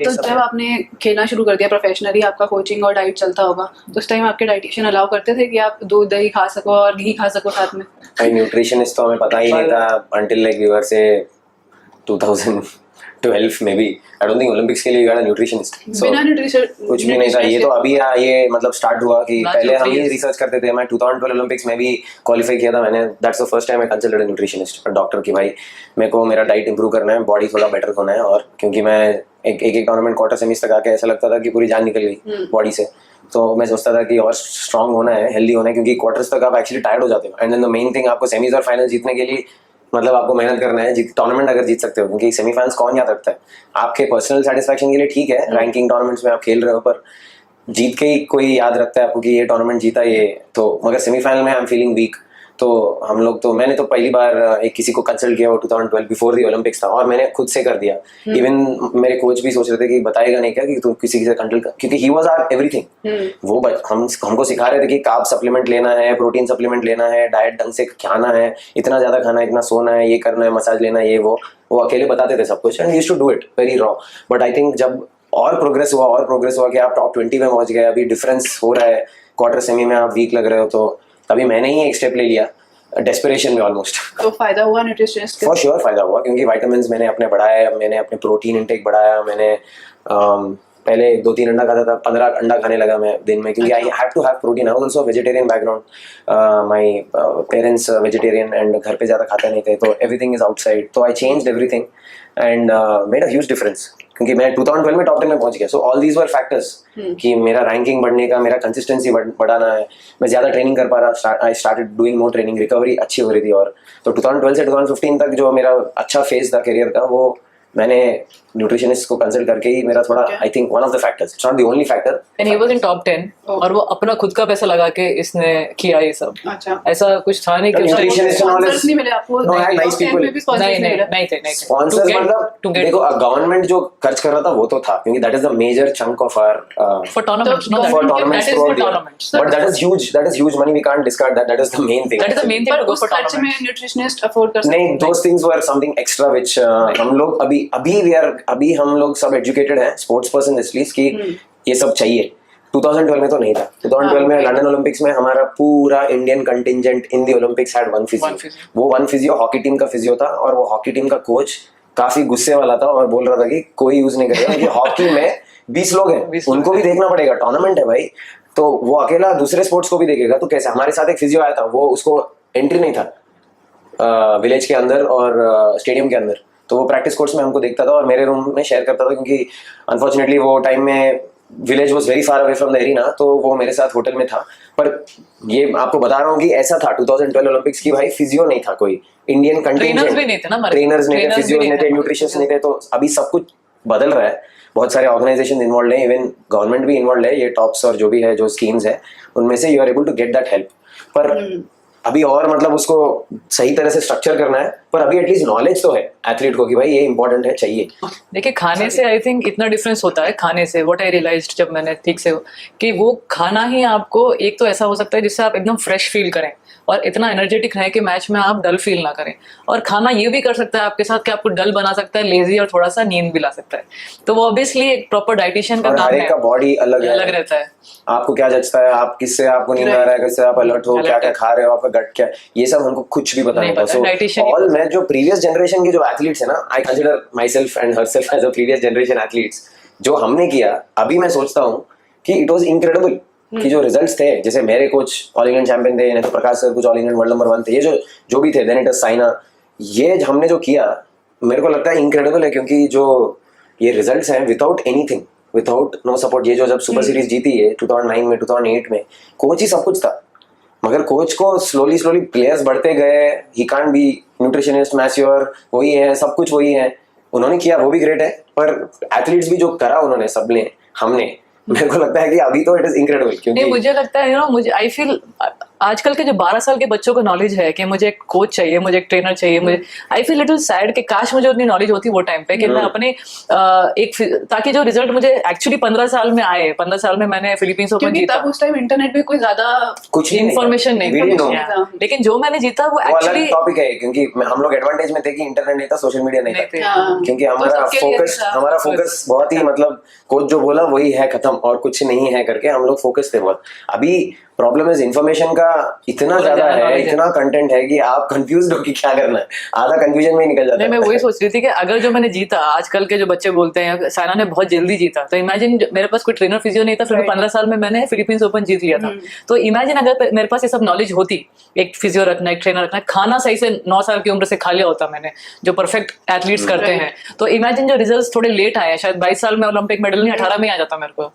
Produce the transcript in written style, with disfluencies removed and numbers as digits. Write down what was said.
तो जब आपने खेलना शुरू कर दिया प्रोफेशनली, आपका कोचिंग और डाइट चलता होगा, तो उस टाइम आपके डाइटिशियन अलाउ करते थे कि आप दूध दही खा सको और घी खा सको साथ में? भाई न्यूट्रिशनिस्ट तो हमें पता ही नहीं था अंटिल लाइक वी वर से 2012 में भी। आई डोंट थिंक ओलंपिक्स के लिए वी हैड अ न्यूट्रिशनिस्ट, बिना न्यूट्रिशन कुछ भी नहीं था। ये तो अभी ये मतलब स्टार्ट हुआ कि पहले हम ही रिसर्च करते थे। मैं 2012 ओलंपिक्स में भी क्वालिफाई किया था मैंने। That's the first time I consulted a nutritionist, doctor की भाई मेरे को मेरा डाइट इंप्रूव करना है, बॉडी थोड़ा बेटर होना है। और क्योंकि मैं एक टूर्नामेंट क्वार्टर सेमीज तक आके ऐसा लगता था कि पूरी जान निकल गई बॉडी से, तो मैं सोचता था कि और स्ट्रांग होना है, हेल्दी होना है, क्योंकि क्वार्टर्स तक आप एक्चुअली टायर्ड हो जाते हो। And then the main thing, आपको सेमीज और फाइनल जीतने के लिए मतलब आपको मेहनत करना है। टूर्नामेंट अगर जीत सकते हो, क्योंकि सेमीफाइनल्स कौन याद रखता है? आपके पर्सनल सेटिस्फैक्शन के लिए ठीक है, रैंकिंग टूर्नामेंट्स में आप खेल रहे हो, पर जीत के ही कोई याद रखता है आपको कि ये टूर्नामेंट जीता ये तो। मगर सेमीफाइनल में आई एम फीलिंग वीक, तो हम लोग तो मैंने तो पहली बार एक किसी को कंसल्ट किया वो 2012 बिफोर दी ओलंपिक्स था, और मैंने खुद से कर दिया। इवन मेरे कोच भी सोच रहे थे कि बताएगा नहीं क्या कि तू किसी से कंसल्ट कर, क्योंकि ही वाज आवर एवरीथिंग। वो हमको सिखा रहे थे कि कार्ब सप्लीमेंट लेना है, प्रोटीन सप्लीमेंट लेना है, डाइट ढंग से खाना है, इतना ज्यादा खाना है, इतना सोना है, ये करना है, मसाज लेना है, ये वो अकेले बताते थे सब कुछ। And used to do it very raw. But I think जब और प्रोग्रेस हुआ कि आप टॉप 20 में पहुंच गए, अभी डिफरेंस हो रहा है, क्वार्टर सेमी में आप वीक लग रहे हो, तो तभी मैंने ही एक स्टेप ले लिया डेस्परेशन में ऑलमोस्ट। तो फायदा हुआ न्यूट्रिशनिस्ट फॉर श्योर फायदा हुआ, क्योंकि विटामिन्स मैंने अपने बढ़ाए, मैंने अपने प्रोटीन इंटेक बढ़ाया। मैंने पहले 2-3 अंडा खाता था, 15 अंडा खाने लगा मैं दिन में, क्योंकि I have to have protein. I was also vegetarian background, my parents vegetarian, and घर पे ज़्यादा खाते नहीं थे, तो एवरीथिंग इज आउटसाइड। तो I changed everything and made a huge difference, क्योंकि मैं 2012 में टॉप 10 में पहुंच गया। So all these were factors कि मेरा रैंकिंग बढ़ने का, मेरा कंसिस्टेंसी बढ़ाना है, मैं ज़्यादा ट्रेनिंग कर पा रहा। I started doing more training, recovery अच्छी हो रही थी। और तो 2012 से 2015 तक जो मेरा अच्छा फेज था करियर का, वो मैंने न्यूट्रिशनिस्ट को कंसल्ट करके ही मेरा थोड़ा, I think one of the factors, it's not the only factor. And he was in top 10 और वो अपना खुद का पैसा लगा के इसने किया ये सब। अच्छा, ऐसा कुछ था नहीं कि न्यूट्रिशनिस्ट स्पॉन्सर्स नहीं मिले आपको? No, I had nice people. नहीं थे स्पॉन्सर्स मतलब देखो, गवर्नमेंट जो खर्च कर रहा था वो तो था, क्योंकि that is the major chunk of our for tournaments, no for tournaments that is throughout for the year. Tournaments, But that is huge money, we can't discard that. That is the main thing. That is the main thing पर to go उस for खर्च में tournaments. Nutritionist afford कर सकते नहीं, हैं? those things were something extra which हम लोग अभी हम लोग सब एजुकेटेड हैं, स्पोर्ट्स पर्सन एटलीस्ट, कि ये सब चाहिए। 2012 में तो नहीं था। 2012 में लंदन ओलंपिक्स में हमारा पूरा Indian contingent in the Olympics had one physio. वो वन फिजियो हॉकी टीम का फिजियो था, और वो हॉकी टीम का कोच काफी गुस्से वाला था और बोल रहा था कि कोई यूज नहीं करेगा, क्योंकि हॉकी में 20 लोग हैं, उनको भी देखना पड़ेगा, टूर्नामेंट है भाई। तो वो अकेला दूसरे स्पोर्ट्स को भी देखेगा, तो कैसे? हमारे साथ एक फिजियो आया था, वो उसको एंट्री नहीं था विलेज के अंदर और स्टेडियम के अंदर, तो वो प्रैक्टिस कोर्स में हमको देखता था और मेरे रूम में शेयर करता था, क्योंकि अनफॉर्चुनेटली वो टाइम में village was very far away from the arena, तो वो मेरे साथ होटल में था। पर ये आपको बता रहा हूँ कि ऐसा था 2012 ओलंपिक्स की, भाई फिजियो नहीं था कोई, इंडियन कंटिजेंट, ट्रेनर्स भी नहीं थे ना, ट्रेनर्स नहीं थे, फिजियो नहीं थे, न्यूट्रिशनिस्ट नहीं थे। तो अभी सब कुछ बदल रहा है, बहुत सारे ऑर्गेनाइजेशन इन्वॉल्व है, इवन गवर्नमेंट भी इन्वॉल्व है, ये टॉप्स और जो भी है, जो स्कीम्स है, उनमें से you are able to get that help. पर अभी और मतलब उसको सही तरह से स्ट्रक्चर करना है, पर अभी एटलीस्ट नॉलेज तो है एथलीट को कि भाई ये इंपॉर्टेंट है, चाहिए। देखिए, खाने से आई थिंक इतना डिफरेंस होता है। खाने से व्हाट आई रियलाइज्ड जब मैंने ठीक से, कि वो खाना ही आपको एक तो ऐसा हो सकता है जिससे आप एकदम फ्रेश फील करें और इतना एनर्जेटिक रहे कि मैच में आप डल फील ना करें। और खाना ये भी कर सकता है आपके साथ कि आपको डल बना सकता है, लेजी, और थोड़ा सा नींद भी ला सकता है। तो वो ऑब्वियसली एक प्रॉपर डाइटिशियन का काम है, का बॉडी अलग रहता है। आपको क्या जचता है, आप किससे आपको नींद आ रहा है, किससे आप अलर्ट हो, क्या क्या खा रहे हो, आपका गट क्या, ये सब हमको कुछ भी पता नहीं था। सो ऑल मैं जो प्रीवियस जनरेशन के जो एथलीट्स है ना, I consider myself and herself as a previous generation athletes, जो हमने किया, अभी मैं सोचता हूँ कि इट वॉज इनक्रेडिबल। कि जो रिजल्ट्स थे, जैसे मेरे कोच ऑल इंडियन चैंपियन थे, तो प्रकाश सर कुछ ऑल इंडियन वर्ल्ड नंबर 1 थे, ये जो भी थे, देन इट इज साइना, ये हमने जो किया मेरे को लगता है इनक्रेडिबल है, क्योंकि जो ये रिजल्ट्स हैं without anything, without no support. ये जो जब सुपर सीरीज जीती है 2009 में, 2008 में, कोच ही सब कुछ था, मगर कोच को स्लोली प्लेयर्स बढ़ते गए, he can't be nutritionist, mature वही है, सब कुछ वही है, उन्होंने किया, वो भी ग्रेट है। पर एथलीट्स भी जो करा उन्होंने, सबने, हमने, मेरे को लगता है कि अभी तो इट इज इनक्रेडिबल। क्योंकि मुझे लगता है मुझे आई फील आजकल के जो 12 साल के बच्चों को नॉलेज है कि मुझे एक कोच चाहिए, मुझे एक ट्रेनर चाहिए, मुझे आई फील लिटिल सैड कि काश मुझे उतनी नॉलेज होती वो टाइम पे कि मैं अपने ताकि जो रिजल्ट मुझे एक्चुअली 15 साल में आए, 15 साल में मैंने फिलीपींस ओपन क्योंकि जीता, तब उस टाइम इंटरनेट पे कोई ज्यादा कुछ ही इन्फॉर्मेशन नहीं We didn't know. थी, लेकिन जो मैंने जीता वो वो अलग एक्चुअली टॉपिक है, क्योंकि हम लोग एडवांटेज में थे कि इंटरनेट नहीं था, सोशल मीडिया नहीं नहीं था, थे। हाँ। क्योंकि तो हमारा सबके लिए फोकस था। हमारा फोकस बहुत ही मतलब कोच जो बोला वही है खत्म और कुछ नहीं है करके हम लोग फोकस थे बहुत। अभी प्रॉब्लम है इन्फॉर्मेशन का इतना बहुत ज्यादा ज्यादा है, knowledge है। इतना कंटेंट है कि आप कंफ्यूज हो कि क्या करना है, आधा कंफ्यूजन में ही निकल जाता नहीं, मैं है। वही सोच रही थी कि अगर जो मैंने जीता, आजकल के जो बच्चे बोलते हैं साइना ने बहुत जल्दी जीता, तो इमेजिन मेरे पास कोई ट्रेनर फिजियो नहीं था, फिर भी 15 साल में मैंने फिलीपींस ओपन जीत लिया था। तो इमेजिन अगर मेरे पास ये सब नॉलेज होती, एक फिजियो रखना, एक ट्रेनर रखना, खाना सही से 9 साल की उम्र से खा लिया होता मैंने, जो परफेक्ट एथलीट्स करते हैं, तो इमेजिन जो रिजल्ट्स थोड़े लेट आए, शायद 22 साल में ओलंपिक मेडल नहीं 18 में आ जाता मेरे को।